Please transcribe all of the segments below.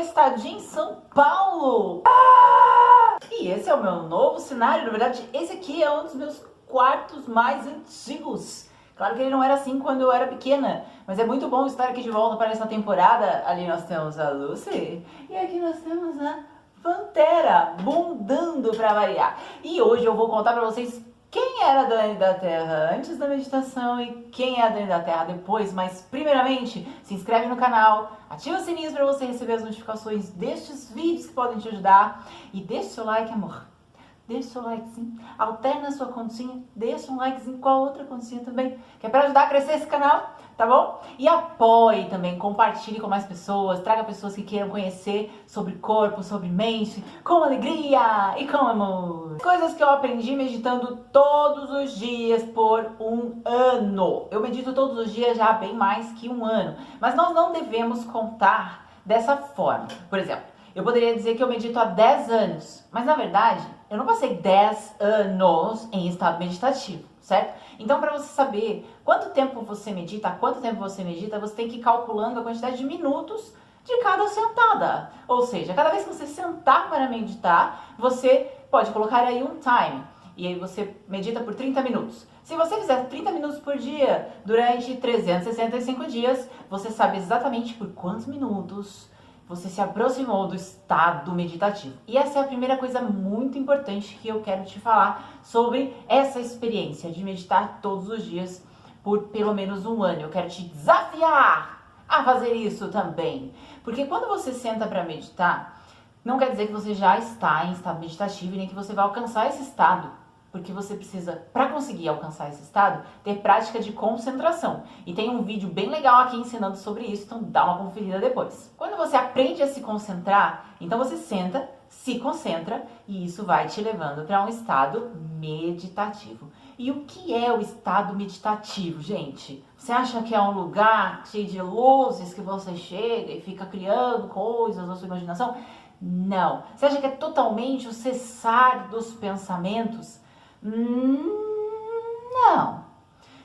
estadia em São Paulo. E esse é o meu novo cenário. Na verdade, esse aqui é um dos meus quartos mais antigos. Claro que ele não era assim quando eu era pequena, mas é muito bom estar aqui de volta para essa temporada. Ali nós temos a Lucy e aqui nós temos a Pantera, bundando para variar. E hoje eu vou contar para vocês quem era a Dani da Terra antes da meditação e quem é a Dani da Terra depois. Mas primeiramente, se inscreve no canal, ativa o sininho para você receber as notificações destes vídeos que podem te ajudar. E deixa seu like, amor. Deixa seu likezinho, alterna a sua continha, deixa um likezinho com a outra continha também, que é para ajudar a crescer esse canal, tá bom? E apoie também, compartilhe com mais pessoas, traga pessoas que queiram conhecer sobre corpo, sobre mente, com alegria e com amor. Coisas que eu aprendi meditando todos os dias por um ano. Eu medito todos os dias já há bem mais que um ano, mas nós não devemos contar dessa forma. Por exemplo, eu poderia dizer que eu medito há 10 anos, mas na verdade, eu não passei 10 anos em estado meditativo, certo? Então, para você saber quanto tempo você medita, há quanto tempo você medita, você tem que ir calculando a quantidade de minutos de cada sentada. Ou seja, cada vez que você sentar para meditar, você pode colocar aí um time. E aí você medita por 30 minutos. Se você fizer 30 minutos por dia durante 365 dias, você sabe exatamente por quantos minutos você se aproximou do estado meditativo. E essa é a primeira coisa muito importante que eu quero te falar sobre essa experiência de meditar todos os dias por pelo menos um ano. Eu quero te desafiar a fazer isso também. Porque quando você senta para meditar, não quer dizer que você já está em estado meditativo e nem que você vai alcançar esse estado. Porque você precisa, para conseguir alcançar esse estado, ter prática de concentração. E tem um vídeo bem legal aqui ensinando sobre isso, então dá uma conferida depois. Quando você aprende a se concentrar, então você senta, se concentra e isso vai te levando para um estado meditativo. E o que é o estado meditativo, gente? Você acha que é um lugar cheio de luzes que você chega e fica criando coisas na sua imaginação? Não. Você acha que é totalmente o cessar dos pensamentos? Não.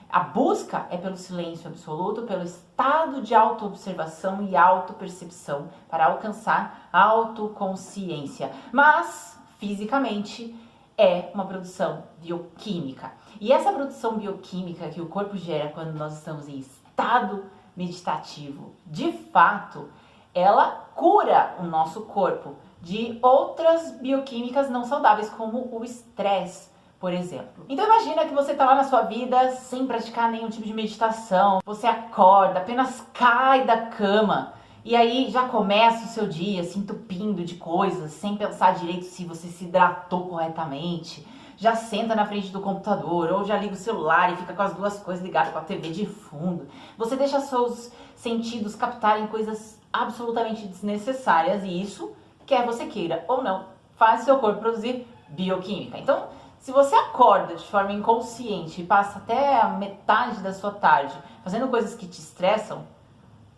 A busca é pelo silêncio absoluto, pelo estado de autoobservação e autopercepção para alcançar a autoconsciência. Mas, fisicamente, é uma produção bioquímica. E essa produção bioquímica que o corpo gera quando nós estamos em estado meditativo, de fato, ela cura o nosso corpo de outras bioquímicas não saudáveis, como o estresse, por exemplo. Então imagina que você está lá na sua vida sem praticar nenhum tipo de meditação. Você acorda, apenas cai da cama e aí já começa o seu dia se entupindo de coisas, sem pensar direito se você se hidratou corretamente. Já senta na frente do computador ou já liga o celular e fica com as duas coisas ligadas com a TV de fundo. Você deixa seus sentidos captarem coisas absolutamente desnecessárias e isso, quer você queira ou não, faz seu corpo produzir bioquímica. Então, se você acorda de forma inconsciente e passa até a metade da sua tarde fazendo coisas que te estressam,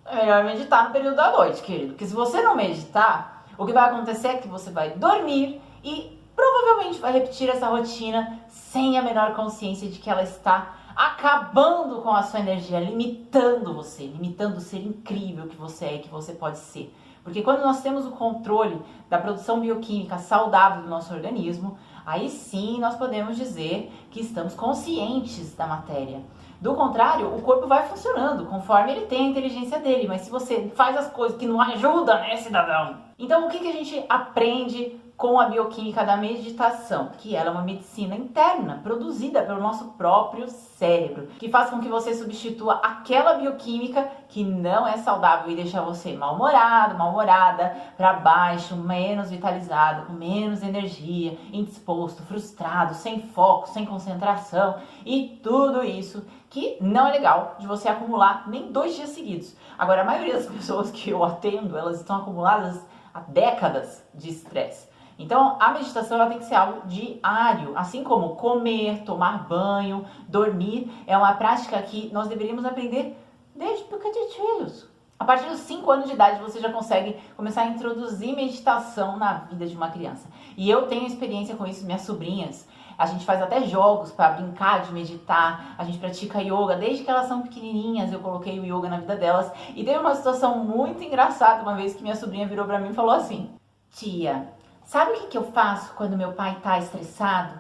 é melhor meditar no período da noite, querido. Porque se você não meditar, o que vai acontecer é que você vai dormir e provavelmente vai repetir essa rotina sem a menor consciência de que ela está acabando com a sua energia, limitando você, limitando o ser incrível que você é e que você pode ser. Porque quando nós temos o controle da produção bioquímica saudável do nosso organismo, aí sim nós podemos dizer que estamos conscientes da matéria. Do contrário, o corpo vai funcionando conforme ele tem a inteligência dele. Mas se você faz as coisas que não ajudam, né, cidadão? Então o que a gente aprende com a bioquímica da meditação? Que ela é uma medicina interna, produzida pelo nosso próprio cérebro, que faz com que você substitua aquela bioquímica que não é saudável e deixa você mal-humorado, mal-humorada, para baixo, menos vitalizado, com menos energia, indisposto, frustrado, sem foco, sem concentração e tudo isso que não é legal de você acumular nem 2 dias seguidos. Agora, a maioria das pessoas que eu atendo, elas estão acumuladas há décadas de estresse. Então, a meditação ela tem que ser algo diário, assim como comer, tomar banho, dormir, é uma prática que nós deveríamos aprender desde pequenininhos. A partir dos 5 anos de idade, você já consegue começar a introduzir meditação na vida de uma criança. E eu tenho experiência com isso, minhas sobrinhas, A gente faz até jogos para brincar de meditar, a gente pratica yoga, desde que elas são pequenininhas eu coloquei o yoga na vida delas. E teve uma situação muito engraçada uma vez que minha sobrinha virou para mim e falou assim: tia, sabe o que eu faço quando meu pai tá estressado?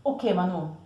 O que, Manu?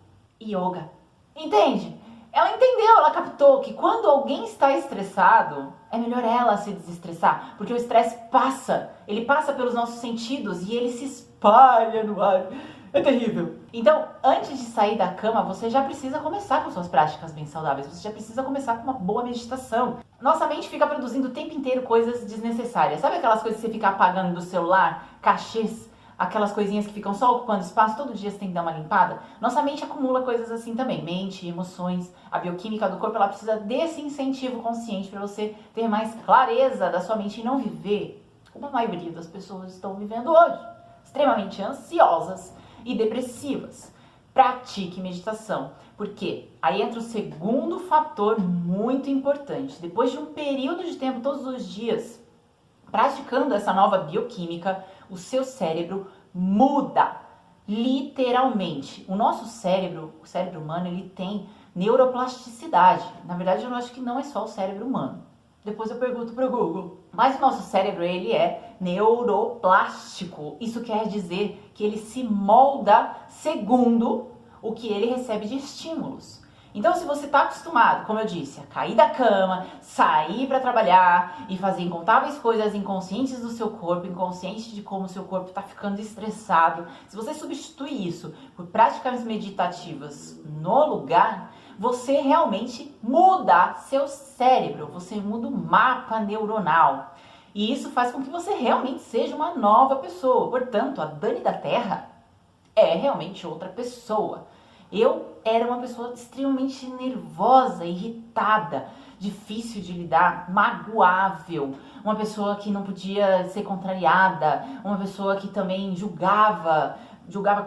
Yoga. Entende? Ela entendeu, ela captou que quando alguém está estressado, é melhor ela se desestressar, porque o estresse passa, ele passa pelos nossos sentidos e ele se espalha no ar. É terrível. Então, antes de sair da cama, você já precisa começar com suas práticas bem saudáveis, você já precisa começar com uma boa meditação. Nossa mente fica produzindo o tempo inteiro coisas desnecessárias. Sabe aquelas coisas que você fica apagando do celular? Cachês? Aquelas coisinhas que ficam só ocupando espaço, todo dia você tem que dar uma limpada. Nossa mente acumula coisas assim também, mente, emoções, a bioquímica do corpo, ela precisa desse incentivo consciente para você ter mais clareza da sua mente e não viver como a maioria das pessoas estão vivendo hoje, extremamente ansiosas e depressivas. Pratique meditação, porque aí entra o segundo fator muito importante. Depois de um período de tempo, todos os dias, praticando essa nova bioquímica, o seu cérebro muda, literalmente. O nosso cérebro, o cérebro humano, ele tem neuroplasticidade. Na verdade, eu acho que não é só o cérebro humano. Depois eu pergunto pro Google. Mas o nosso cérebro, ele é neuroplástico. Isso quer dizer que ele se molda segundo o que ele recebe de estímulos. Então, se você está acostumado, como eu disse, a cair da cama, sair para trabalhar e fazer incontáveis coisas inconscientes do seu corpo, inconsciente de como o seu corpo está ficando estressado, se você substituir isso por práticas meditativas no lugar, você realmente muda seu cérebro, você muda o mapa neuronal. E isso faz com que você realmente seja uma nova pessoa. Portanto, a Dani da Terra é realmente outra pessoa. Eu era uma pessoa extremamente nervosa, irritada, difícil de lidar, magoável, uma pessoa que não podia ser contrariada, uma pessoa que também julgava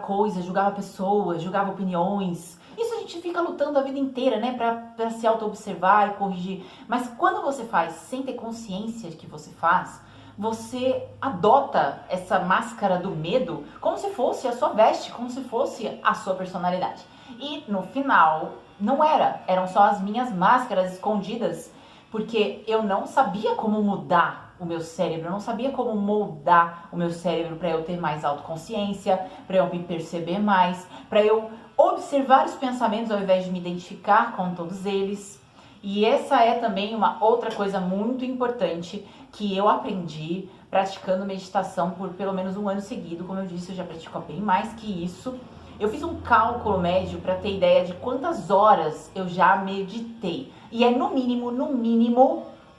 coisas, julgava pessoas, julgava opiniões. Isso a gente fica lutando a vida inteira, né, pra se auto-observar e corrigir. Mas quando você faz sem ter consciência de que você faz, você adota essa máscara do medo como se fosse a sua veste, como se fosse a sua personalidade. E no final, não eram só as minhas máscaras escondidas, porque eu não sabia como mudar o meu cérebro, eu não sabia como moldar o meu cérebro para eu ter mais autoconsciência, para eu me perceber mais, para eu observar os pensamentos ao invés de me identificar com todos eles. E essa é também uma outra coisa muito importante que eu aprendi praticando meditação por pelo menos um ano seguido. Como eu disse, eu já pratico bem mais que isso. Eu fiz um cálculo médio para ter ideia de quantas horas eu já meditei. E é no mínimo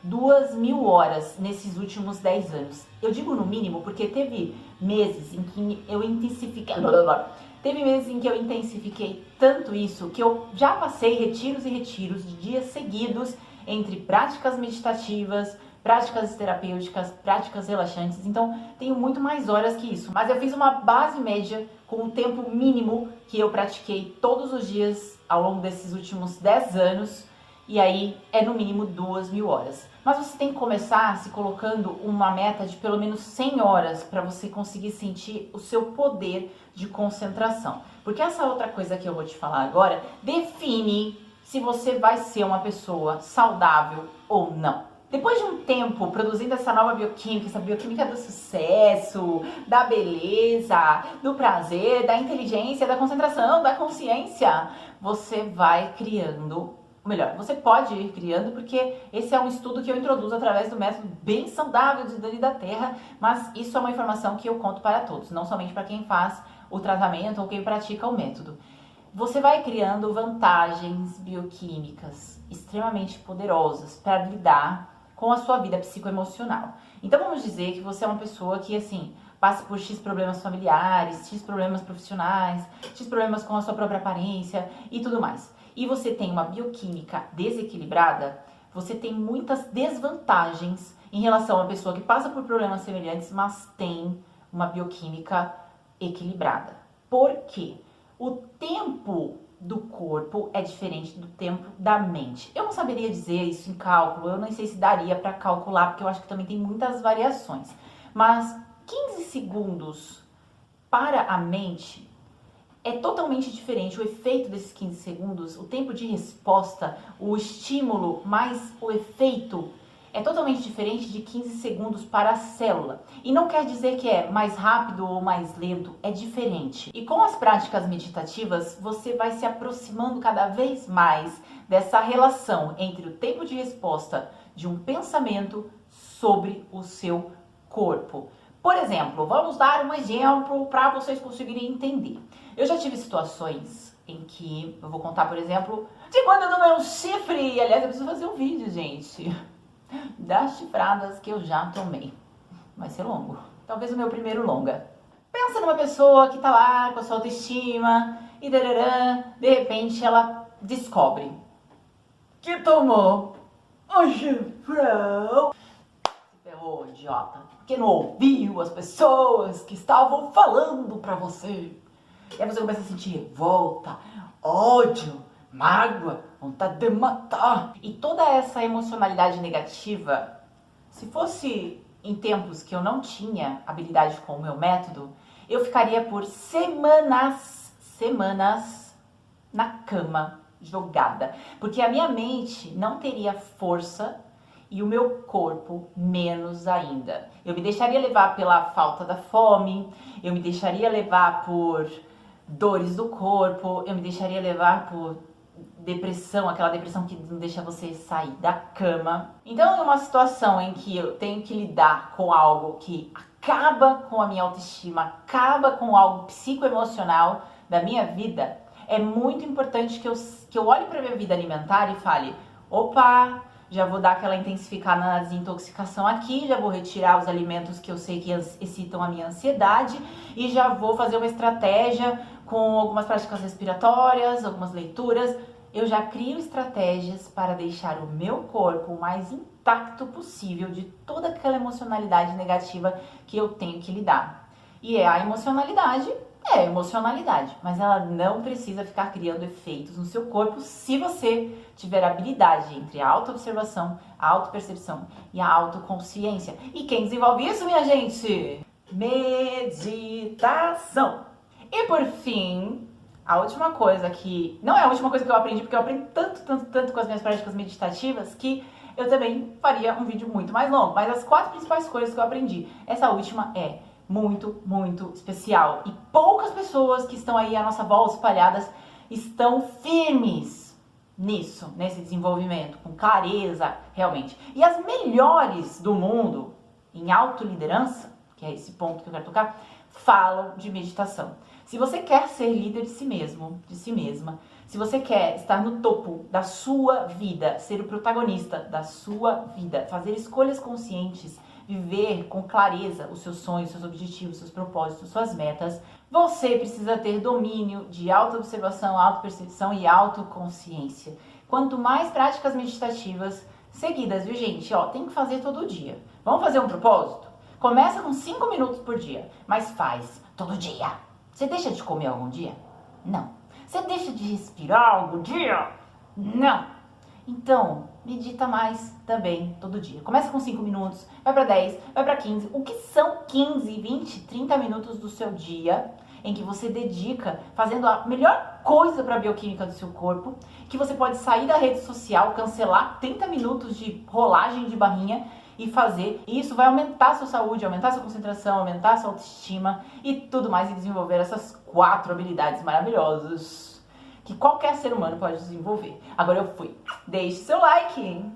2.000 horas nesses últimos 10 anos. Eu digo no mínimo porque teve meses em que eu intensifiquei... Teve meses em que eu intensifiquei tanto isso que eu já passei retiros e retiros de dias seguidos entre práticas meditativas, práticas terapêuticas, práticas relaxantes. Então, tenho muito mais horas que isso. Mas eu fiz uma base média com o tempo mínimo que eu pratiquei todos os dias ao longo desses últimos 10 anos. E aí, é no mínimo 2.000 horas. Mas você tem que começar se colocando uma meta de pelo menos 100 horas para você conseguir sentir o seu poder de concentração. Porque essa outra coisa que eu vou te falar agora define se você vai ser uma pessoa saudável ou não. Depois de um tempo produzindo essa nova bioquímica, essa bioquímica do sucesso, da beleza, do prazer, da inteligência, da concentração, da consciência, você vai criando, ou melhor, você pode ir criando, porque esse é um estudo que eu introduzo através do método bem saudável de Dani da Terra, mas isso é uma informação que eu conto para todos, não somente para quem faz o tratamento ou quem pratica o método. Você vai criando vantagens bioquímicas extremamente poderosas para lidar com a sua vida psicoemocional. Então vamos dizer que você é uma pessoa que, assim, passa por X problemas familiares, X problemas profissionais, X problemas com a sua própria aparência e tudo mais. E você tem uma bioquímica desequilibrada, você tem muitas desvantagens em relação a uma pessoa que passa por problemas semelhantes, mas tem uma bioquímica equilibrada. Por quê? O tempo do corpo é diferente do tempo da mente. Eu não saberia dizer isso em cálculo, eu nem sei se daria para calcular, porque eu acho que também tem muitas variações. Mas 15 segundos para a mente é totalmente diferente. O efeito desses 15 segundos, o tempo de resposta, o estímulo mais o efeito é totalmente diferente de 15 segundos para a célula. E não quer dizer que é mais rápido ou mais lento, é diferente. E com as práticas meditativas, você vai se aproximando cada vez mais dessa relação entre o tempo de resposta de um pensamento sobre o seu corpo. Por exemplo, vamos dar um exemplo para vocês conseguirem entender. Eu já tive situações em que, eu vou contar, por exemplo, de quando eu tomei um chifre. Aliás, eu preciso fazer um vídeo, gente, das chifradas que eu já tomei. Vai ser longo. Talvez o meu primeiro longa. Pensa numa pessoa que tá lá com a sua autoestima e de repente ela descobre que tomou um chifrão. Se ferrou, idiota. Porque não ouviu as pessoas que estavam falando pra você. E aí você começa a sentir revolta, ódio, mágoa, vontade de matar. E toda essa emocionalidade negativa, se fosse em tempos que eu não tinha habilidade com o meu método, eu ficaria por semanas na cama, jogada. Porque a minha mente não teria força e o meu corpo menos ainda. Eu me deixaria levar pela falta da fome, eu me deixaria levar por dores do corpo, eu me deixaria levar por depressão, aquela depressão que não deixa você sair da cama. Então, em uma situação em que eu tenho que lidar com algo que acaba com a minha autoestima, acaba com algo psicoemocional da minha vida, é muito importante que eu olhe para minha vida alimentar e fale: opa, já vou dar aquela intensificada na desintoxicação aqui, já vou retirar os alimentos que eu sei que excitam a minha ansiedade e já vou fazer uma estratégia com algumas práticas respiratórias, algumas leituras. Eu já crio estratégias para deixar o meu corpo o mais intacto possível de toda aquela emocionalidade negativa que eu tenho que lidar. E a emocionalidade é emocionalidade, mas ela não precisa ficar criando efeitos no seu corpo se você tiver habilidade entre a autoobservação, a autopercepção e a autoconsciência. E quem desenvolve isso, minha gente? Meditação. E por fim, a última coisa que... não é a última coisa que eu aprendi, porque eu aprendi tanto com as minhas práticas meditativas que eu também faria um vídeo muito mais longo. Mas as 4 principais coisas que eu aprendi, essa última é muito especial. E poucas pessoas que estão aí à nossa volta espalhadas estão firmes nisso, nesse desenvolvimento, com clareza, realmente. E as melhores do mundo em autoliderança, que é esse ponto que eu quero tocar, falam de meditação. Se você quer ser líder de si mesmo, de si mesma, se você quer estar no topo da sua vida, ser o protagonista da sua vida, fazer escolhas conscientes, viver com clareza os seus sonhos, seus objetivos, seus propósitos, suas metas, você precisa ter domínio de autoobservação, autopercepção e autoconsciência. Quanto mais práticas meditativas seguidas, viu, gente? Ó, tem que fazer todo dia. Vamos fazer um propósito? Começa com 5 minutos por dia, mas faz todo dia. Você deixa de comer algum dia? Não. Você deixa de respirar algum dia? Não. Então, medita mais também todo dia. Começa com 5 minutos, vai para 10, vai para 15. O que são 15, 20, 30 minutos do seu dia em que você dedica fazendo a melhor coisa para a bioquímica do seu corpo, que você pode sair da rede social, cancelar 30 minutos de rolagem de barrinha e fazer. E isso vai aumentar a sua saúde, aumentar a sua concentração, aumentar a sua autoestima e tudo mais, e desenvolver essas 4 habilidades maravilhosas que qualquer ser humano pode desenvolver. Agora eu fui. Deixe seu like, hein?